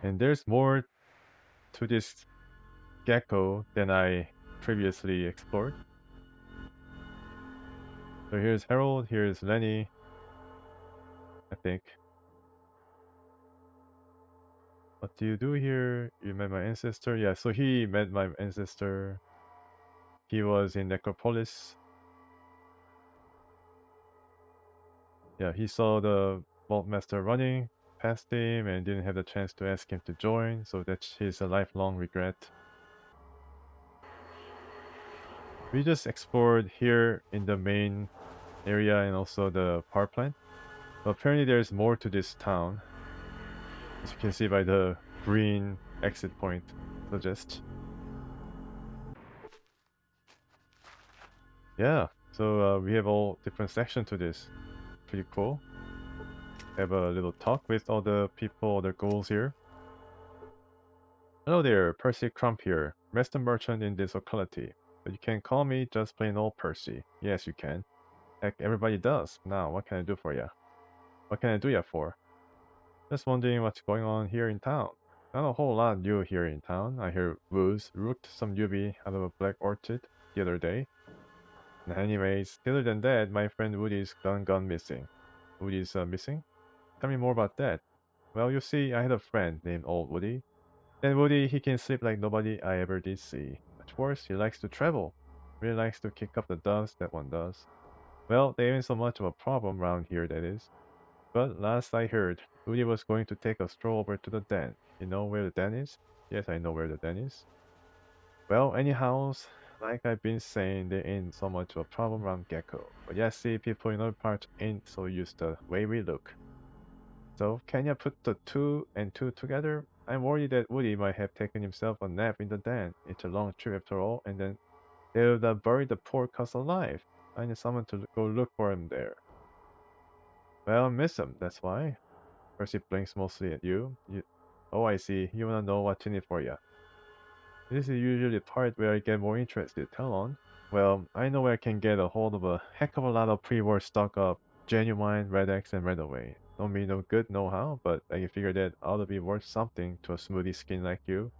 And there's more to this Gecko than I previously explored. So here's Harold, here's Lenny, I think. What do you do here? You met my ancestor? Yeah, so he met my ancestor. He was in Necropolis. Yeah, he saw the Vault Master running past him and didn't have the chance to ask him to join, so that's his lifelong regret. We just explored here in the main area and also the power plant. But apparently there's more to this town, as you can see by the green exit point suggest. Yeah, so we have all different sections to this. Pretty cool. Have a little talk with all the people, all the ghouls here. Hello there, Percy Crump here, master merchant in this locality. But you can call me just plain old Percy. Yes, you can. Heck, everybody does. Now, what can I do for ya? What can I do ya for? Just wondering what's going on here in town. Not a whole lot new here in town. I hear Woos rooked some UV out of a black orchid the other day. And anyways, other than that, my friend Woody's gone missing. Woody's missing? Tell me more about that. Well, you see, I had a friend named Old Woody. And Woody, he can sleep like nobody I ever did see. Much worse, he likes to travel. Really likes to kick up the dust, that one does. Well, there ain't so much of a problem around here, that is. But last I heard, Woody was going to take a stroll over to the den. You know where the den is? Yes, I know where the den is. Well, anyhow, like I've been saying, there ain't so much of a problem around Gecko. But yeah, see, people in other parts ain't so used to the way we look. So, can you put the two and two together? I'm worried that Woody might have taken himself a nap in the den. It's a long trip after all, and then they would have buried the poor cuss alive. I need someone to go look for him there. Well, I miss him, that's why. Percy blinks mostly at you. Oh, I see. You wanna know what's in it for ya. This is usually the part where I get more interested. Tell on. Well, I know where I can get a hold of a heck of a lot of pre-war stock of genuine Red X and Red Away. Don't mean no good know-how, but I figure that ought to be worth something to a smoothie skin like you.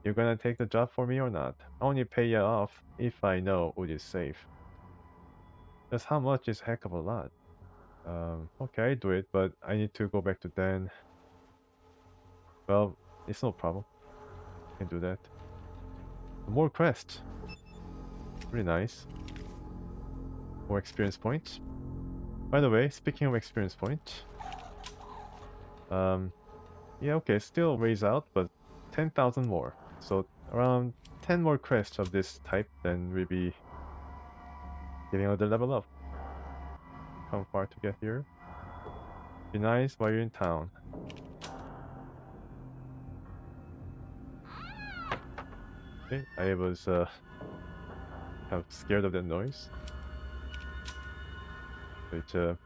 You gonna take the job for me or not? I only pay ya off if I know it is safe. Just how much is heck of a lot. Okay, I do it, but I need to go back to Dan. Well, it's no problem. I can do that. More quests. Really nice. More experience points. By the way, speaking of experience points, yeah, okay, still ways out, but 10,000 more. So around 10 more quests of this type, then we'll be getting another level up. Come far to get here. Be nice while you're in town. Okay, I was kind of scared of that noise. It's a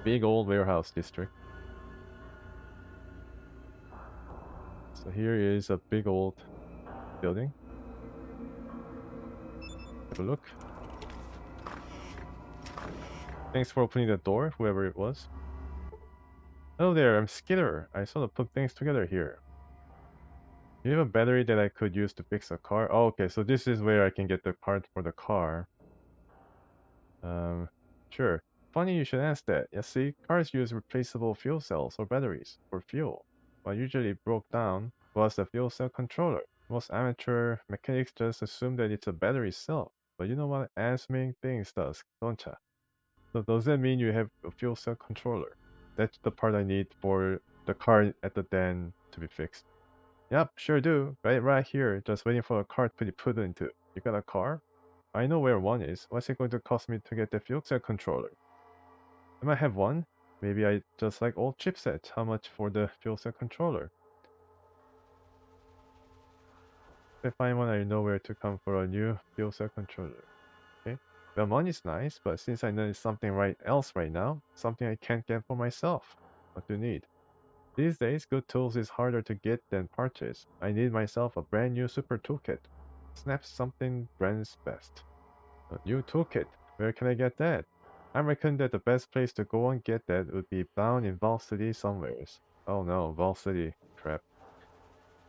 big old warehouse district. So here is a big old building. Have a look. Thanks for opening the door, whoever it was. Hello there, I'm Skeeter. I sort of put things together here. Do you have a battery that I could use to fix a car? Oh, okay, so this is where I can get the part for the car. Um, sure. Funny you should ask that. You see, cars use replaceable fuel cells or batteries for fuel. What usually broke down was the fuel cell controller. Most amateur mechanics just assume that it's a battery cell. But you know what assuming things does, don't ya? So does that mean you have a fuel cell controller? That's the part I need for the car at the den to be fixed. Yep, sure do. Right here, just waiting for a car to be put into. You got a car? I know where one is. What's it going to cost me to get the fuel cell controller? I might have one. Maybe I just like old chipset. How much for the fuel cell controller? If I find one, I know where to come for a new fuel cell controller. Okay. Well, money's nice, but since I know it's something else right now, something I can't get for myself. What do you need? These days, good tools is harder to get than purchase. I need myself a brand new super toolkit. Snap something brand's best. A new toolkit. Where can I get that? I reckon that the best place to go and get that would be down in Vault City somewheres. Oh no, Vault City. Crap.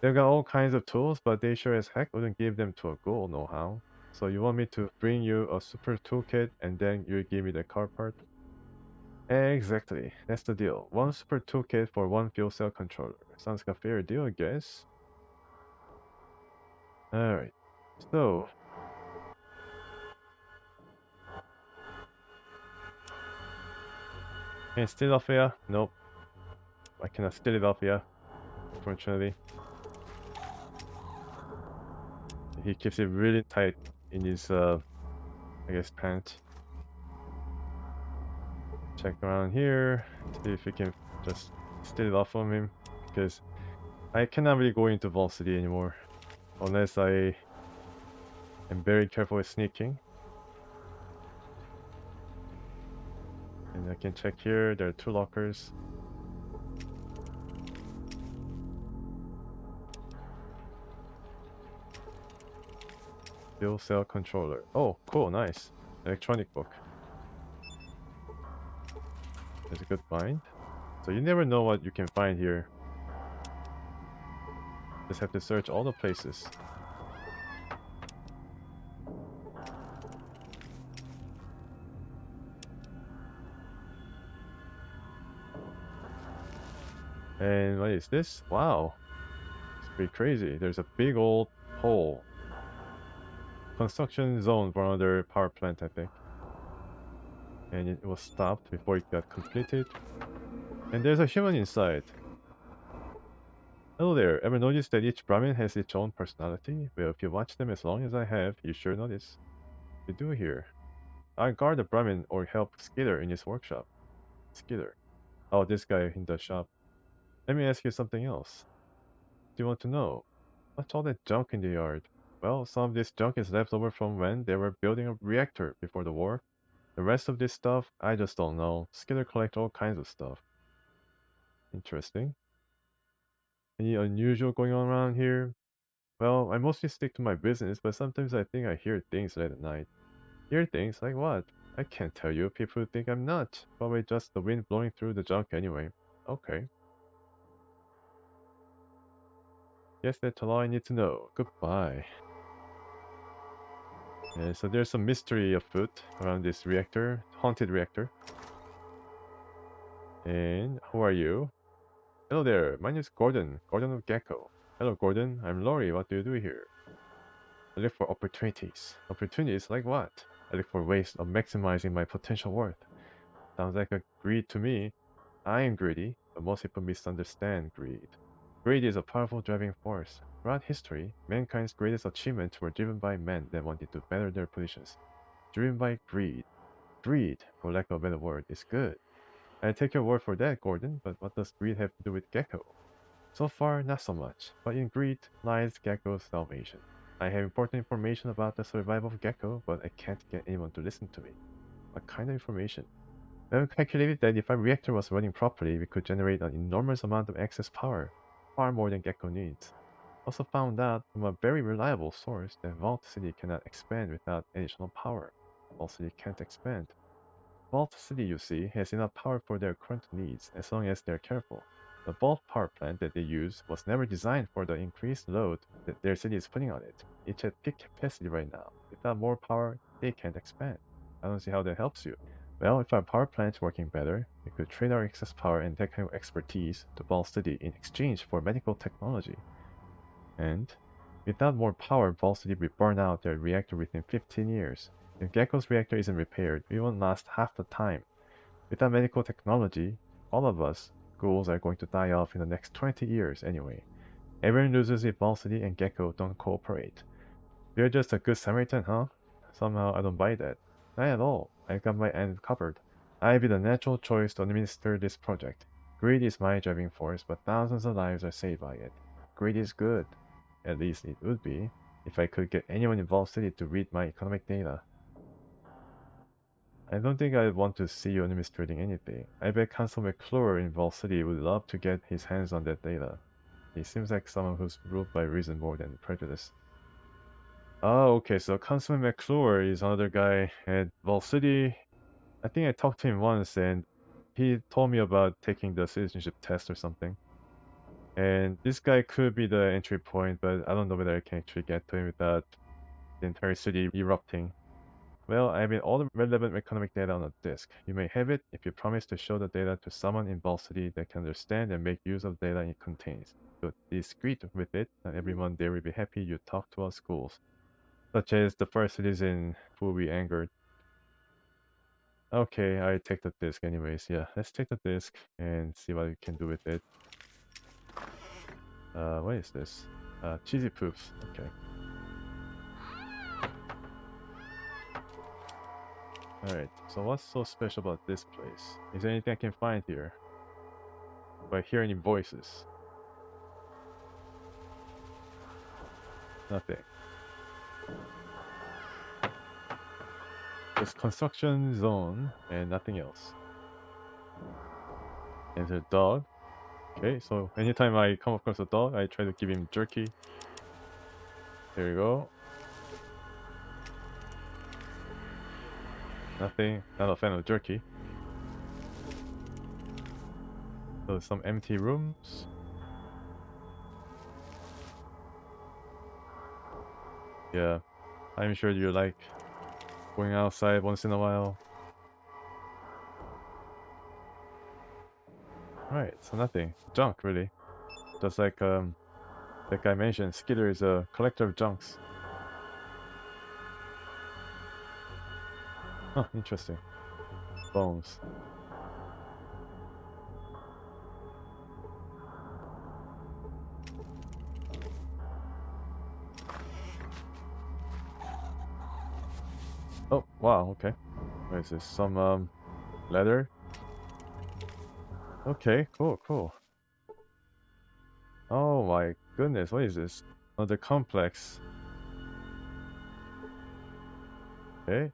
They've got all kinds of tools, but they sure as heck wouldn't give them to a ghoul, no how. So you want me to bring you a super toolkit and then you give me the car part? Exactly. That's the deal. One super toolkit for one fuel cell controller. Sounds like a fair deal, I guess. Alright. So, can I steal it off here? Nope. I cannot steal it off here, unfortunately. He keeps it really tight in his, I guess, pants. Check around here, see if we can just steal it off from him, because I cannot really go into Vault City anymore, unless I am very careful with sneaking. And I can check here, there are 2 lockers. Fuel cell controller. Oh, cool, nice. Electronic book. That's a good find. So you never know what you can find here. Just have to search all the places. And what is this? Wow. It's pretty crazy. There's a big old hole. Construction zone for another power plant, I think. And it was stopped before it got completed. And there's a human inside. Hello there. Ever noticed that each Brahmin has its own personality? Well, if you watch them as long as I have, you sure notice. You do here. I guard the Brahmin or help Skeeter in his workshop. Skeeter. Oh, this guy in the shop. Let me ask you something else. Do you want to know? What's all that junk in the yard? Well, some of this junk is left over from when they were building a reactor before the war. The rest of this stuff, I just don't know. Skeeter collects all kinds of stuff. Interesting. Any unusual going on around here? Well, I mostly stick to my business, but sometimes I think I hear things late at night. Hear things? Like what? I can't tell you. People think I'm nuts. Probably just the wind blowing through the junk anyway. Okay. Guess that's all I need to know. Goodbye. Yeah, so there's some mystery afoot around this reactor. Haunted reactor. And who are you? Hello there. My name is Gordon. Gordon of Gecko. Hello, Gordon. I'm Lori. What do you do here? I look for opportunities. Opportunities like what? I look for ways of maximizing my potential worth. Sounds like a greed to me. I am greedy, but most people misunderstand greed. Greed is a powerful driving force. Throughout history, mankind's greatest achievements were driven by men that wanted to better their positions. Driven by greed. Greed, for lack of a better word, is good. I take your word for that, Gordon, but what does greed have to do with Gecko? So far, not so much, but in greed lies Gecko's salvation. I have important information about the survival of Gecko, but I can't get anyone to listen to me. What kind of information? I calculated that if our reactor was running properly, we could generate an enormous amount of excess power, far more than Gecko needs. Also found out from a very reliable source that Vault City cannot expand without additional power. Vault City can't expand. Vault City, you see, has enough power for their current needs as long as they're careful. The Vault power plant that they use was never designed for the increased load that their city is putting on it. It's at peak capacity right now. Without more power, they can't expand. I don't see how that helps you. Well, if our power plant's working better, we could trade our excess power and technical expertise to Vault City in exchange for medical technology. And without more power, Vault City will burn out their reactor within 15 years. If Gecko's reactor isn't repaired, we won't last half the time. Without medical technology, all of us, ghouls, are going to die off in the next 20 years anyway. Everyone loses if Vault City and Gecko don't cooperate. You're just a good Samaritan, huh? Somehow I don't buy that. Not at all. I got my end covered. I'd be the natural choice to administer this project. Greed is my driving force, but thousands of lives are saved by it. Greed is good. At least it would be, if I could get anyone in Vault City to read my economic data. I don't think I'd want to see you administrating anything. I bet Consul McClure in Vault City would love to get his hands on that data. He seems like someone who's ruled by reason more than prejudice. Oh, okay, so Consul McClure is another guy at Vault City. I think I talked to him once and he told me about taking the citizenship test or something. And this guy could be the entry point, but I don't know whether I can actually get to him without the entire city erupting. Well, I mean all the relevant economic data on a disk. You may have it if you promise to show the data to someone in Ball City that can understand and make use of the data it contains. So discreet with it, and everyone there will be happy you talk to our schools. Such as the first citizen who we angered. Okay, I take the disk anyways. Yeah, let's take the disk and see what we can do with it. What is this? Cheesy poops. Okay. Alright, so what's so special about this place? Is there anything I can find here? Do I hear any voices? Nothing. Just construction zone and nothing else. And there's a dog. Okay, so anytime I come across a dog, I try to give him jerky. There you go. Nothing. Not a fan of jerky. So some empty rooms. Yeah, I'm sure you like going outside once in a while. Alright, so nothing. Junk, really. Just like that guy mentioned, Skeeter is a collector of junks. Huh, interesting. Bones. Oh, wow, okay. What is this? Some leather? Okay, cool, cool. Oh my goodness, what is this? Another complex. Okay.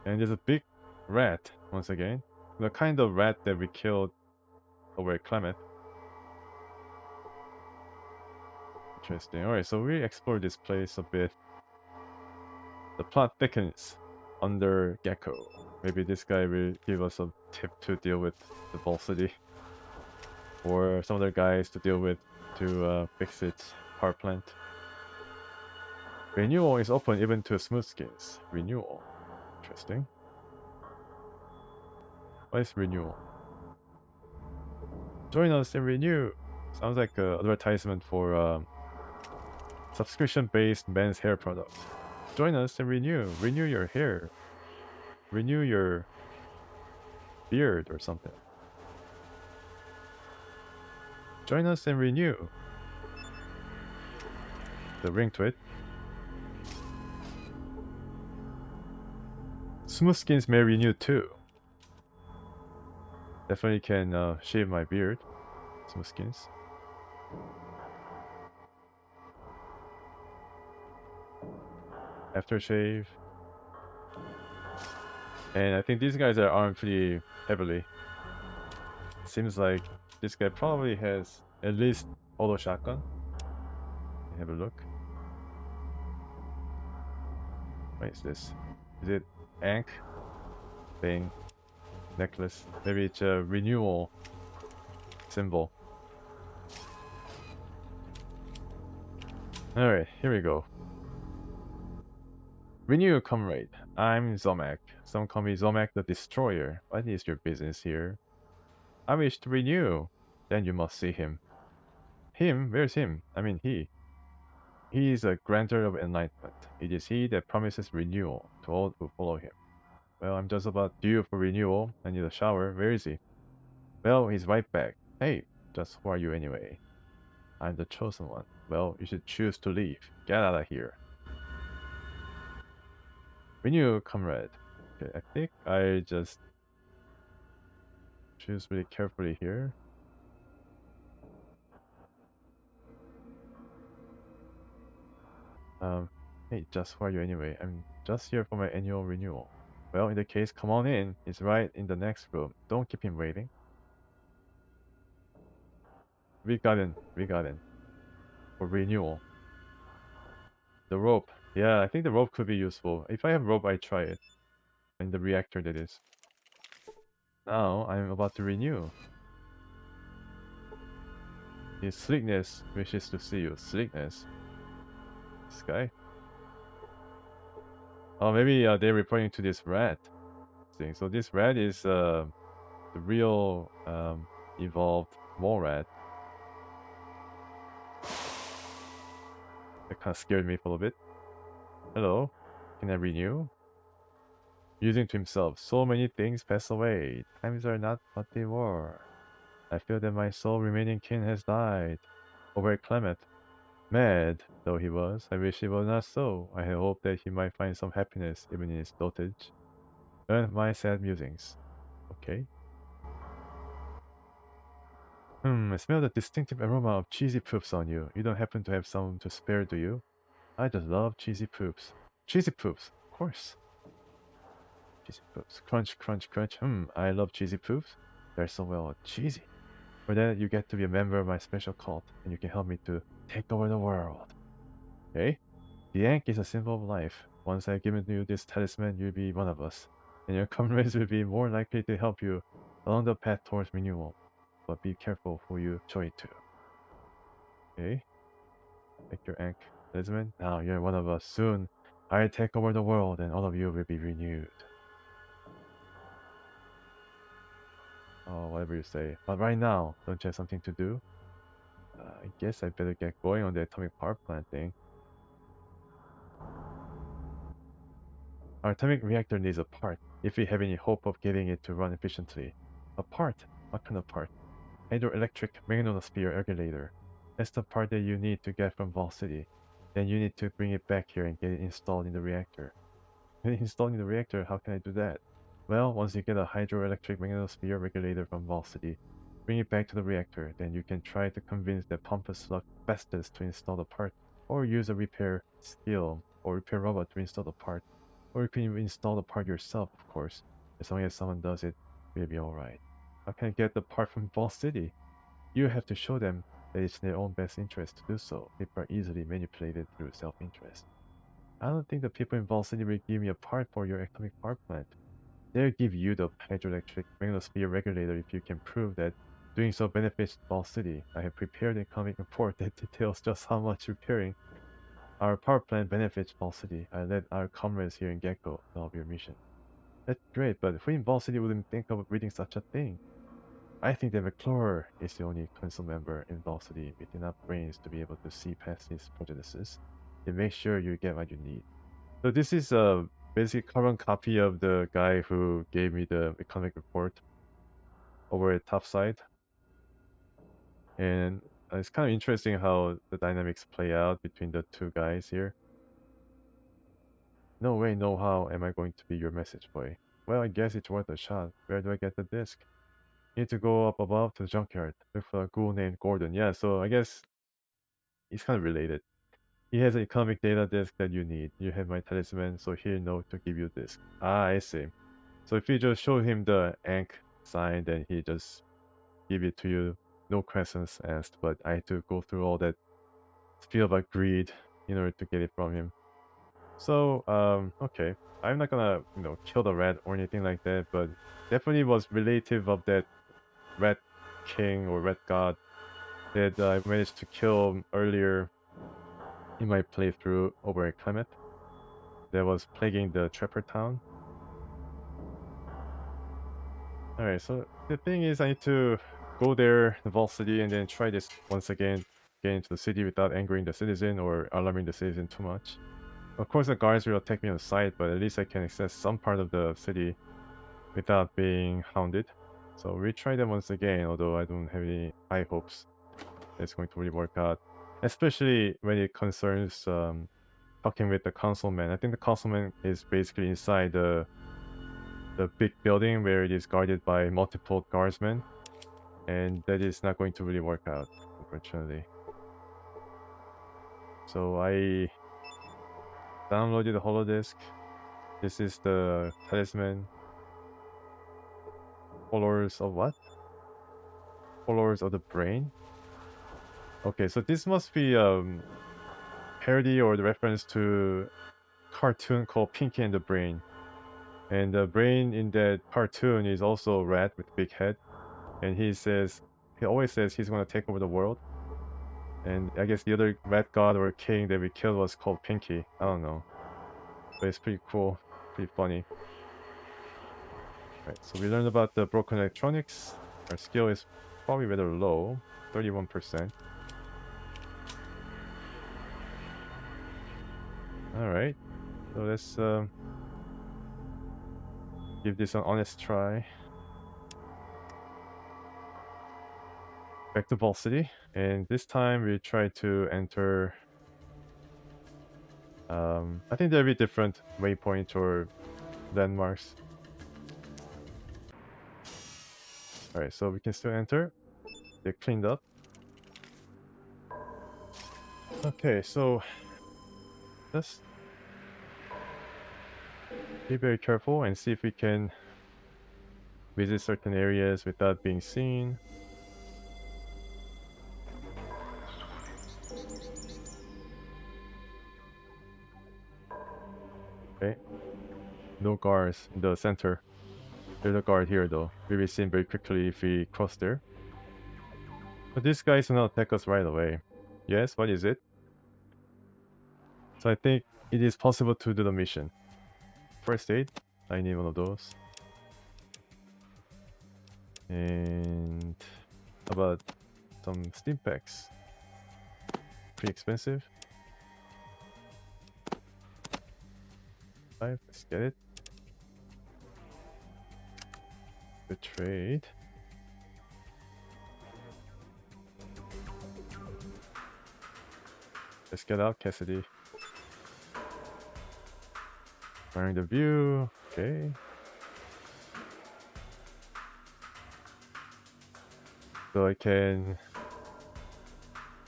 And there's a big rat, once again. The kind of rat that we killed over at Clement. Interesting. Alright, so we explored this place a bit. The plot thickens under Gecko. Maybe this guy will give us a tip to deal with the Ball City. Or some other guys to deal with to fix its power plant. Renewal is open even to smooth skins. Renewal. Interesting. What is renewal? Join us and renew. Sounds like an advertisement for subscription-based men's hair product. Join us and renew. Renew your hair. Renew your beard or something. Join us and renew. The ring to it. Smooth skins may renew too. Definitely can shave my beard. Smooth skins. Aftershave. And I think these guys are armed pretty heavily. Seems like this guy probably has at least auto shotgun. Have a look. What is this? Is it Ankh thing? Necklace? Maybe it's a renewal symbol. Alright, here we go. Renew, comrade. I'm Zomac. Some call me Zomac the Destroyer. What is your business here? I wish to renew. Then you must see him. Him? Where's him? I mean he. He is a grantor of enlightenment. It is he that promises renewal to all who follow him. Well, I'm just about due for renewal. I need a shower. Where is he? Well, he's right back. Hey, just who are you anyway? I'm the chosen one. Well, you should choose to leave. Get out of here. Renew, comrade. Okay, I think I just choose really carefully here. Hey, just who are you anyway? I'm just here for my annual renewal. Well, in the case, come on in. He's right in the next room. Don't keep him waiting. We got in. We got in. For renewal. The rope. Yeah, I think the rope could be useful. If I have rope, I try it. In the reactor, that is. Now, I'm about to renew. His Sleekness wishes to see you. Sleekness. This guy? Oh, maybe they're referring to this rat thing. So this rat is the real evolved mole rat. That kind of scared me for a little bit. Hello, can I renew? Musing to himself, so many things pass away. Times are not what they were. I feel that my sole remaining kin has died. Over Clement. Mad though he was, I wish it was not so. I had hoped that he might find some happiness even in his dotage. My sad musings. Okay. I smell the distinctive aroma of cheesy poops on you. You don't happen to have some to spare, do you? I just love cheesy poops. Cheesy poops, of course. Cheesy poops. Crunch, crunch, crunch. I love cheesy poops. They're so well cheesy. For that, you get to be a member of my special cult, and you can help me to take over the world. Okay? The Yank is a symbol of life. Once I've given you this talisman, you'll be one of us, and your comrades will be more likely to help you along the path towards renewal. But be careful who you show it to. Okay? Take your Yank talisman. Now you're one of us. Soon, I'll take over the world, and all of you will be renewed. Oh, whatever you say. But right now, don't you have something to do? I guess I better get going on the atomic power plant thing. Our atomic reactor needs a part, if we have any hope of getting it to run efficiently. A part? What kind of part? Hydroelectric magnetosphere regulator. That's the part that you need to get from Vol City. Then you need to bring it back here and get it installed in the reactor. Get it installed in the reactor, how can I do that? Well, once you get a hydroelectric magnetosphere regulator from Vol City, bring it back to the reactor, then you can try to convince the Pompous Luck Festus to install the part, or use a repair skill or repair robot to install the part. Or you can install the part yourself, of course. As long as someone does it, you'll be alright. How can I get the part from Ball City? You have to show them that it's in their own best interest to do so. People are easily manipulated through self-interest. I don't think the people in Ball City will give me a part for your atomic power plant. They'll give you the hydroelectric magnetosphere regulator if you can prove that doing so benefits Ball City. I have prepared an economic report that details just how much repairing our power plant benefits Ball City. I let our comrades here in Gecko know of your mission. That's great, but who in Ball City wouldn't think of reading such a thing? I think that McClure is the only council member in Ball City with enough brains to be able to see past his prejudices and make sure you get what you need. So this is a basic carbon copy of the guy who gave me the economic report over at Topside. And it's kind of interesting how the dynamics play out between the two guys here. No way, no how am I going to be your message boy. Well, I guess it's worth a shot. Where do I get the disc? You need to go up above to the junkyard. Look for a ghoul named Gordon. Yeah, so I guess it's kind of related. He has an economic data disk that you need. You have my talisman, so he'll know to give you this. Ah, I see. So if you just show him the Ankh sign, then he just give it to you. No questions asked, but I had to go through all that feel of greed in order to get it from him. So, okay. I'm not gonna, kill the rat or anything like that, but definitely was relative of that rat king or rat god that I managed to kill earlier in my playthrough over at Clement that was plaguing the Trapper town. Alright, so the thing is I need to go there, the Vault City, and then try this once again, get into the city without angering the citizen or alarming the citizen too much. Of course the guards will attack me on sight, but at least I can access some part of the city without being hounded. So we try them once again, although I don't have any high hopes that it's going to really work out. Especially when it concerns talking with the councilman. I think the councilman is basically inside the big building where it is guarded by multiple guardsmen. And that is not going to really work out, unfortunately. So I downloaded the holodisk. This is the talisman. Colors of what? Colors of the brain? Okay, so this must be parody or the reference to cartoon called Pinky and the Brain. And the brain in that cartoon is also a rat with a big head. And he always says he's gonna take over the world. And I guess the other red god or king that we killed was called Pinky. I don't know. But it's pretty cool. Pretty funny. Right, so we learned about the broken electronics. Our skill is probably rather low. 31%. Alright. So let's give this an honest try. Back to Ball City, and this time we try to enter. I think there'll be different waypoints or landmarks. Alright, so we can still enter. They're cleaned up. Okay, so let's be very careful and see if we can visit certain areas without being seen. Okay. No guards in the center. There's a guard here though. We'll be seen very quickly if we cross there. But these guys will not attack us right away. Yes, what is it? So I think it is possible to do the mission. First aid. I need one of those. And how about some steam packs? Pretty expensive. 5, let's get it. Good trade. Let's get out, Cassidy. Wearing the view. Okay. So I can...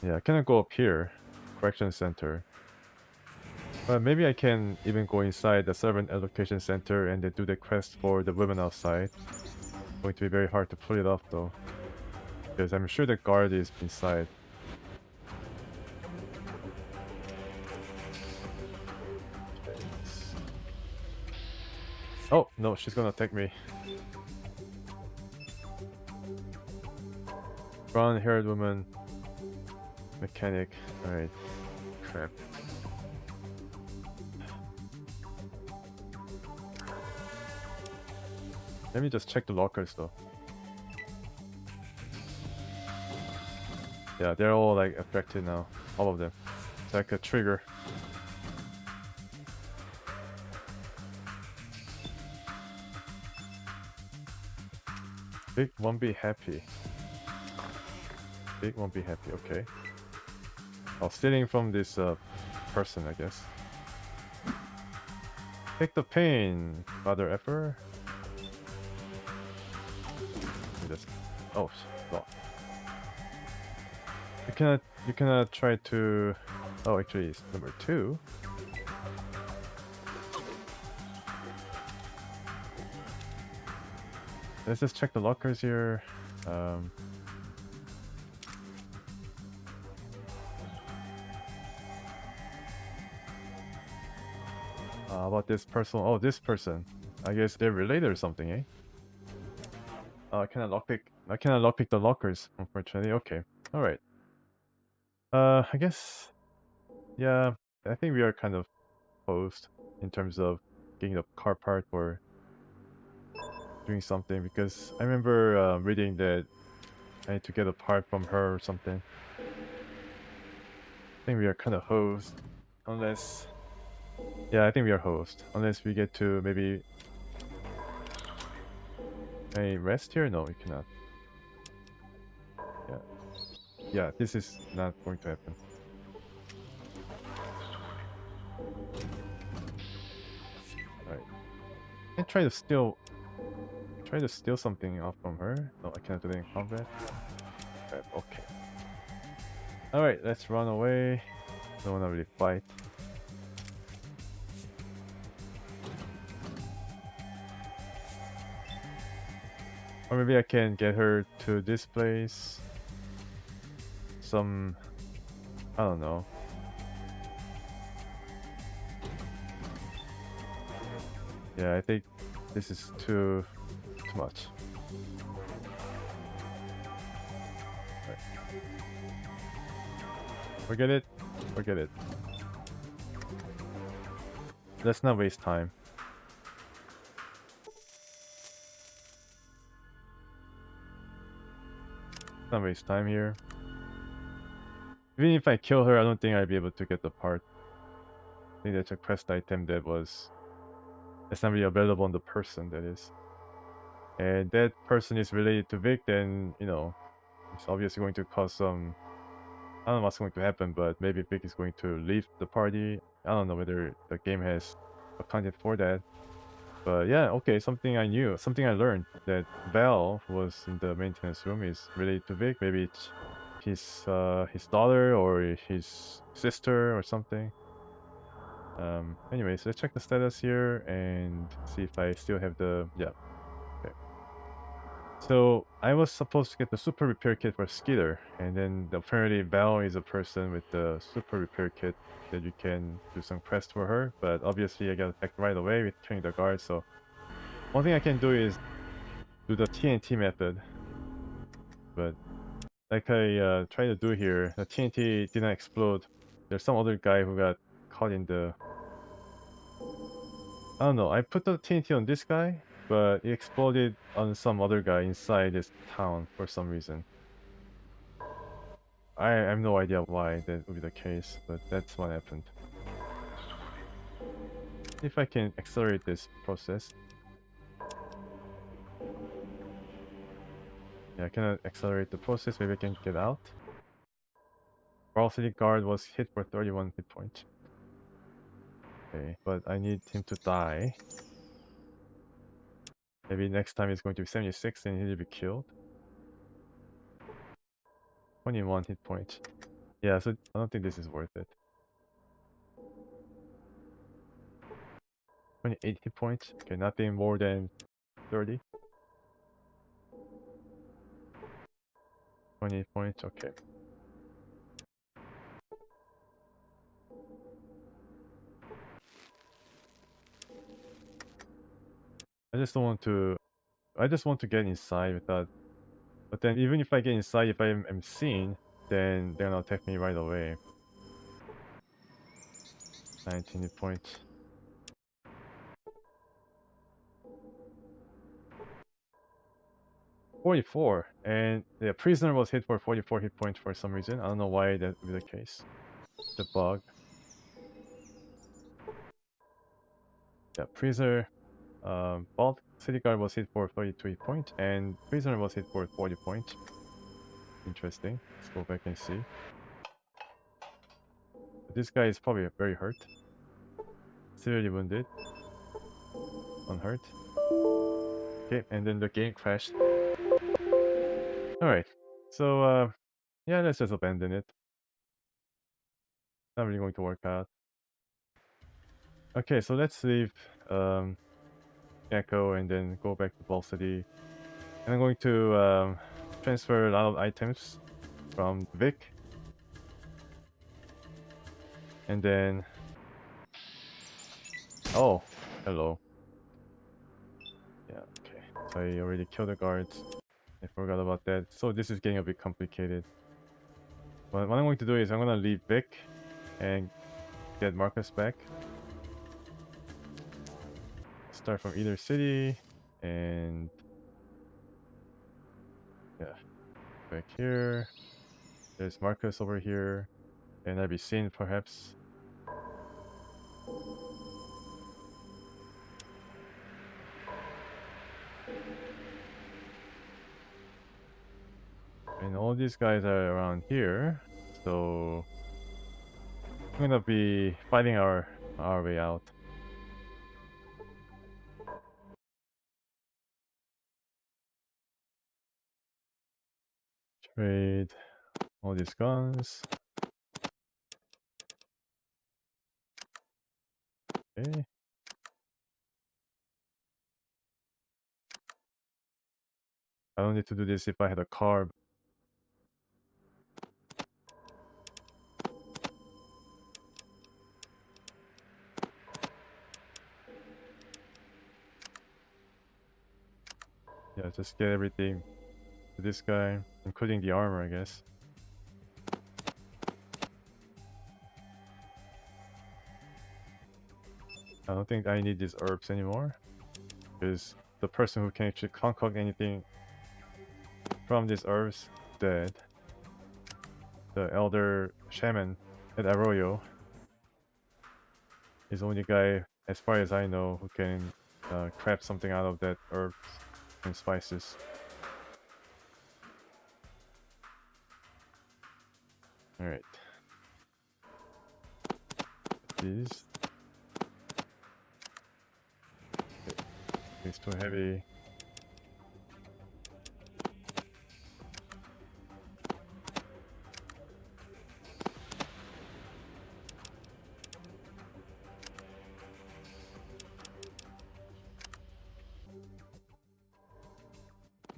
Yeah, I cannot go up here. Correction center. But maybe I can even go inside the servant education center and then do the quest for the women outside. Going to be very hard to pull it off though. Because I'm sure the guard is inside. Oh, no, she's gonna attack me. Brown-haired woman. Mechanic. Alright. Crap. Let me just check the lockers though. Yeah, they're all like affected now. All of them. It's like a trigger. Big won't be happy. Big won't be happy, okay. Oh, stealing from this person, I guess. Take the pain, mother effer. Just... Oh, no. You cannot try to... Oh, actually it's number 2. Let's just check the lockers here. How about this person? Oh, this person. I guess they're related or something, eh? I cannot lockpick the lockers, unfortunately. Okay. Alright. I guess... Yeah, I think we are kind of posed in terms of getting the car part or doing something, because I remember reading that I need to get a part from her or something. I think we are kind of hosed, unless... Yeah, I think we are hosed, unless we get to maybe... Can I rest here? No, we cannot. Yeah. Yeah, this is not going to happen. Alright. I try to steal something off from her. No, I cannot do that in combat. Okay. Alright, let's run away. Don't wanna really fight. Or maybe I can get her to this place. Some... I don't know. Yeah, I think this is too much. Right. Forget it. Forget it. Let's not waste time. Not waste time here. Even if I kill her, I don't think I'd be able to get the part. I think that's a quest item that's not really available on the person, that is. And that person is related to Vic, then, you know, it's obviously going to cause some... I don't know what's going to happen, but maybe Vic is going to leave the party. I don't know whether the game has accounted for that. But yeah, okay, something I knew, something I learned, that Val, who was in the maintenance room, is related to Vic. Maybe it's his daughter or his sister or something. Anyways, let's check the status here and see if I still have the... yeah. Okay. So I was supposed to get the super repair kit for Skeeter, and then apparently Val is a person with the super repair kit that you can do some quest for her, but obviously I got attacked right away with killing the guard, so one thing I can do is do the TNT method. But like I tried to do here, the TNT did not explode. There's some other guy who got caught in the... I don't know, I put the TNT on this guy, but it exploded on some other guy inside this town for some reason. I have no idea why that would be the case, but that's what happened. If I can accelerate this process. Yeah, I cannot accelerate the process, maybe I can get out. Velocity guard was hit for 31 hit points. Okay, but I need him to die. Maybe next time it's going to be 76 and he'll be killed. 21 hit points. Yeah, so I don't think this is worth it. 28 hit points. Okay, nothing more than 30. 28 points, okay. I just don't want to... I just want to get inside without... But then even if I get inside, if I am seen, then they're gonna attack me right away. 19 hit points. 44, and the prisoner was hit for 44 hit points for some reason. I don't know why that would be the case. The bug. Yeah, prisoner, Vault City Guard was hit for 33 points, and prisoner was hit for 40 points. Interesting. Let's go back and see. This guy is probably very hurt. Severely wounded. Unhurt. Okay, and then the game crashed. Alright, so yeah, let's just abandon it. Not really going to work out. Okay, so let's leave Gecko and then go back to Ball City. And I'm going to transfer a lot of items from Vic. And then... oh, hello. Yeah, okay. So I already killed the guards. I forgot about that. So this is getting a bit complicated. But what I'm going to do is I'm going to leave Vic and get Marcus back. Start from either city and... yeah, back here. There's Marcus over here. And I'll be seen perhaps. And all these guys are around here. So I'm gonna be fighting our way out. Trade all these guns. Okay. I don't need to do this if I had a car. Yeah, just get everything to this guy, including the armor, I guess. I don't think I need these herbs anymore, because the person who can actually concoct anything from these herbs dead. The elder shaman at Arroyo is the only guy, as far as I know, who can craft something out of that herbs and spices. Alright. These. Okay. It's too heavy.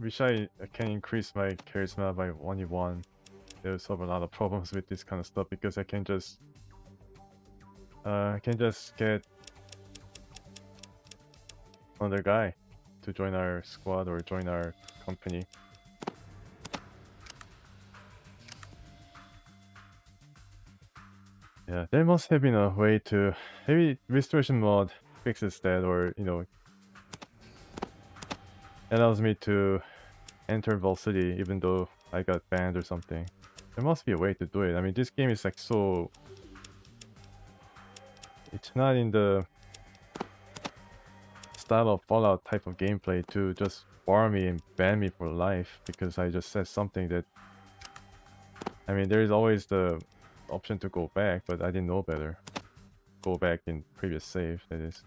Wish I can increase my charisma by only one. There'll solve a lot of problems with this kind of stuff, because I can just get another guy to join our squad or join our company. Yeah, there must have been a way to, maybe restoration mod fixes that, or you know, allows me to enter Vault City even though I got banned or something. There must be a way to do it. I mean, this game is like so... It's not in the style of Fallout type of gameplay to just bar me and ban me for life because I just said something that... I mean, there is always the option to go back, but I didn't know better. Go back in previous save, that is.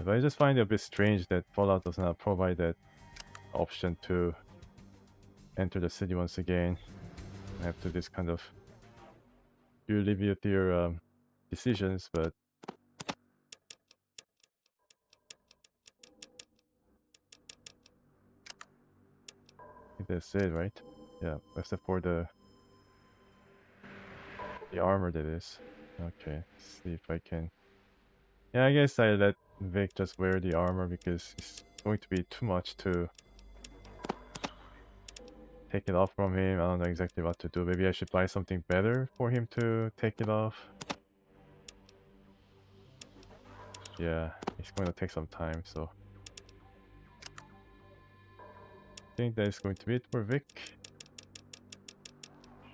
But I just find it a bit strange that Fallout does not provide that option to enter the city once again after this kind of... You live with your decisions, but I think that's it, right? Yeah, except for the armor, that is. Okay, let's see if I can... Yeah, I guess I let Vic just wear the armor because it's going to be too much to take it off from him. I don't know exactly what to do. Maybe I should buy something better for him to take it off. Yeah, it's going to take some time, so... I think that is going to be it for Vic.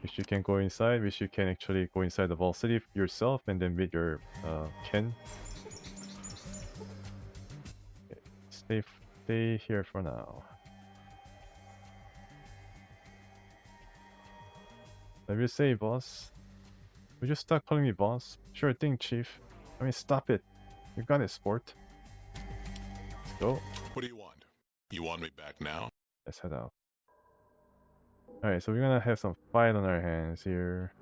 Wish you can go inside. Wish you can actually go inside the Vault City yourself and then meet your kin. Okay, stay here for now. Let me say, boss. Would you stop calling me boss? Sure thing, chief. I mean, stop it. You got it, sport. Let's go. What do you want? You want me back now? Let's head out. Alright, so we're gonna have some fight on our hands here.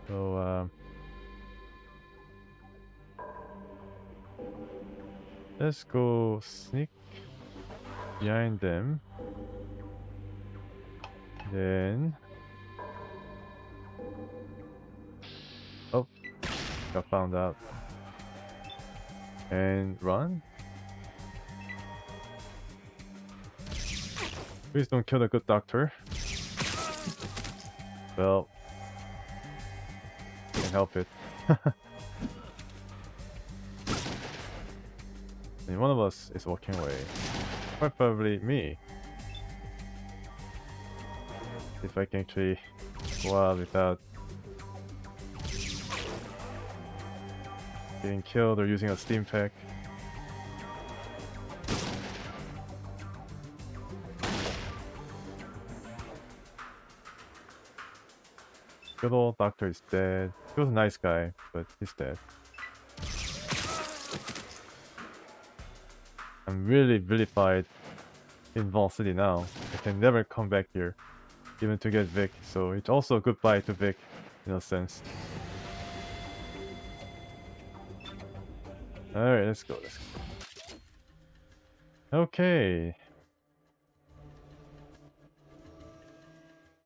So, let's go sneak behind them. Then... Oh, got found out. And run. Please don't kill the good doctor. Well, can't help it. And one of us is walking away. Quite probably me. If I can actually go out without getting killed or using a steam pack. Good old doctor is dead. He was a nice guy, but he's dead. I'm really vilified in Vault City now. I can never come back here, even to get Vic, so it's also a goodbye to Vic, in a sense. Alright, let's go. Okay.